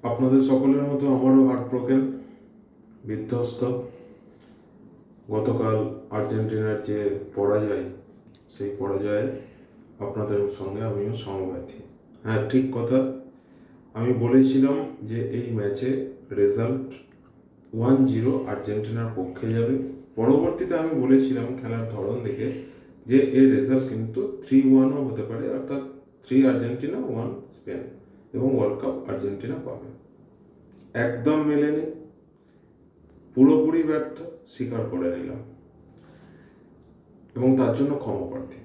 আপনাদের সকলের মতো আমারও হার্ট ব্রোকেন, বিধ্বস্ত। গতকাল আর্জেন্টিনার যে পরাজয়, সেই পরাজয়ে আপনাদের সঙ্গে আমিও সমব্যথী। হ্যাঁ, ঠিক কথা। আমি বলেছিলাম যে এই ম্যাচে রেজাল্ট 1-0 আর্জেন্টিনার পক্ষে যাবে। পরবর্তীতে আমি বলেছিলাম খেলার ধরন দেখে যে এর রেজাল্ট কিন্তু 3-1ও হতে পারে, অর্থাৎ 3 আর্জেন্টিনা 1 স্পেন, এবং ওয়ার্ল্ড কাপ আর্জেন্টিনা পাবে। একদম মেলেনি, পুরোপুরি ব্যর্থ, স্বীকার করে নিলাম এবং তার জন্য ক্ষমা প্রার্থী।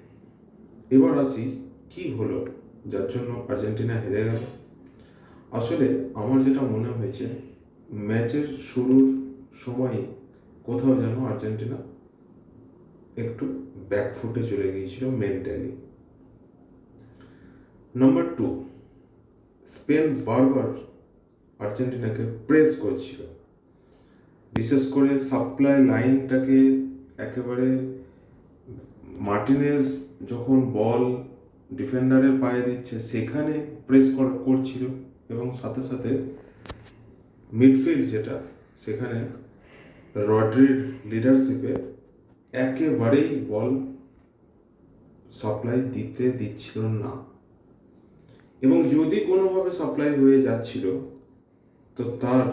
এবার আসি কি হলো যার জন্য আর্জেন্টিনা হেরে গেল। আসলে আমার যেটা মনে হয়েছে, ম্যাচের শুরুর সময় কোথাও যেন আর্জেন্টিনা একটু ব্যাকফুটে চলে গিয়েছিল মেন্টালি। নাম্বার 2, স্পেন বারবার আর্জেন্টিনাকে প্রেস করছিল, বিশেষ করে সাপ্লাই লাইনটাকে একেবারে মার্টিনেজ যখন বল ডিফেন্ডারের পায়ে দিচ্ছে সেখানে প্রেস করছিল, এবং সাথে সাথে মিডফিল্ড যেটা, সেখানে রড্রির লিডারশিপে একেবারেই বল সাপ্লাই দিচ্ছিল না, এবং যদি কোনোভাবে সাপ্লাই হয়ে যাচ্ছিল তো তার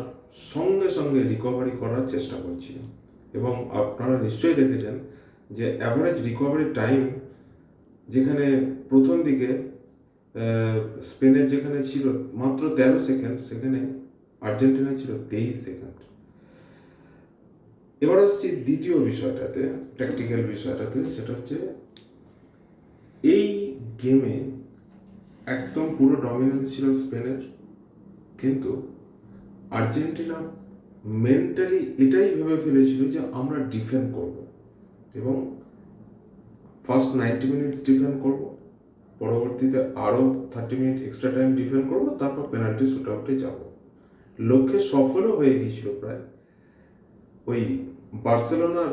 সঙ্গে সঙ্গে রিকভারি করার চেষ্টা করছিল। এবং আপনারা নিশ্চয়ই দেখেছেন যে অ্যাভারেজ রিকভারি টাইম যেখানে প্রথম দিকে স্পেনের যেখানে ছিল মাত্র 13 সেকেন্ড, সেখানে আর্জেন্টিনা ছিল 23 সেকেন্ড। এবার আসছি দ্বিতীয় বিষয়টাতে, প্র্যাকটিক্যাল বিষয়টাতে, সেটা হচ্ছে এই গেমে একদম পুরো ডমিনেন্স ছিল স্পেনের, কিন্তু আর্জেন্টিনা মেন্টালি এটাই ভেবে ফেলেছিল যে আমরা ডিফেন্ড করব, এবং ফার্স্ট 90 মিনিটস ডিফেন্ড করব, পরবর্তীতে আরও 30 মিনিট এক্সট্রা টাইম ডিফেন্ড করব, তারপর পেনাল্টি শুট আউটে যাব। লক্ষ্যে সফলও হয়ে গিয়েছিল প্রায়। ওই বার্সেলোনার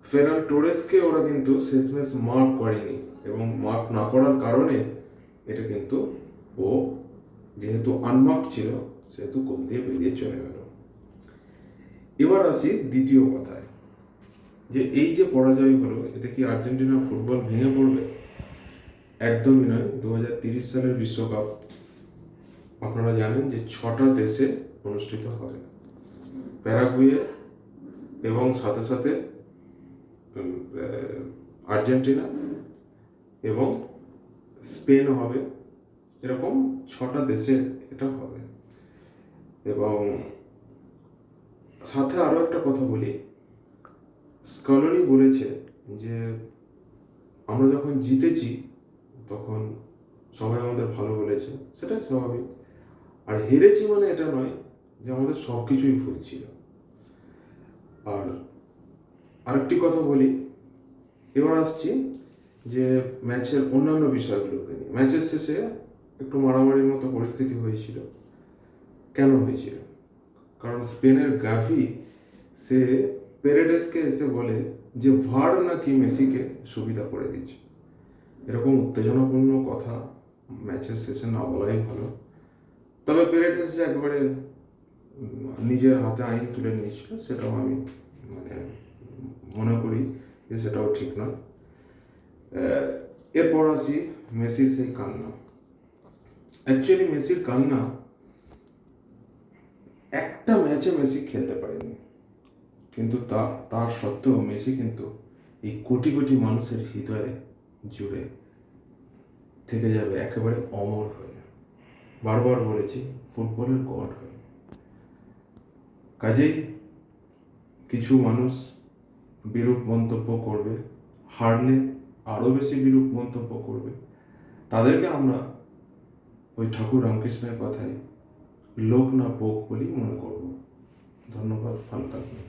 ফেরান টোরেসকে ওরা কিন্তু শেষমেশ মার্ক করেনি, এবং মার্ক না করার কারণে এটা কিন্তু ও যেহেতু আনমার্ক ছিল সেহেতু গোল দিয়ে বেরিয়ে চলে গেল। এবার আসি দ্বিতীয় কথায়, যে এই যে পরাজয় হলো, এতে কি আর্জেন্টিনা ফুটবল ভেঙে পড়বে? একদমই নয়। 2030 সালের বিশ্বকাপ আপনারা জানেন যে 6টা দেশে অনুষ্ঠিত হবে, প্যারাগুয়ে এবং সাথে সাথে আর্জেন্টিনা এবং স্পেনও হবে, এরকম 6টা দেশে এটা হবে। এবং সাথে আরও একটা কথা বলি, স্কলনি বলেছে যে আমরা যখন জিতেছি তখন সবাই আমাদের ভালো বলেছে, সেটাই স্বাভাবিক। আর হেরেছি মানে এটা নয় যে আমাদের সব কিছুই ভুল ছিল। আর আরেকটি কথা বলি, এবার আসছি যে ম্যাচের অন্যান্য বিষয়গুলোকে নিয়ে। ম্যাচের শেষে একটু মারামারির মতো পরিস্থিতি হয়েছিল। কেন হয়েছিল? কারণ স্পেনের গাভি সে পেরেডেসকে এসে বলে যে ভার নাকি মেসিকে সুবিধা করে দিয়েছে। এরকম উত্তেজনাপূর্ণ কথা ম্যাচের শেষে না বলাই ভালো। তবে পেরেডেস যে একবারে নিজের হাতে আইন তুলে নিয়েছিল, সেটাও আমি মনে করি যে সেটাও ঠিক নয়। এরপর আসি মেসির সেই কান্না। অ্যাকচুয়ালি মেসির কান্না, একটা ম্যাচে মেসি খেলতে পারেনি, কিন্তু তার সত্ত্বেও মেসি কিন্তু এই কোটি কোটি মানুষের হৃদয়ে জুড়ে থেকে যাবে একেবারে অমর হয়ে। বারবার বলেছি, ফুটবলের গড হয়ে। কাজেই কিছু মানুষ বিরূপ মন্তব্য করবে, হারলে আরও বেশি বিরূপ মন্তব্য করবে, তাদেরকে আমরা ওই ঠাকুর রামকৃষ্ণের কথায় লোক না পোক বলেই মনে করব। ধন্যবাদ, ভালো থাকবেন।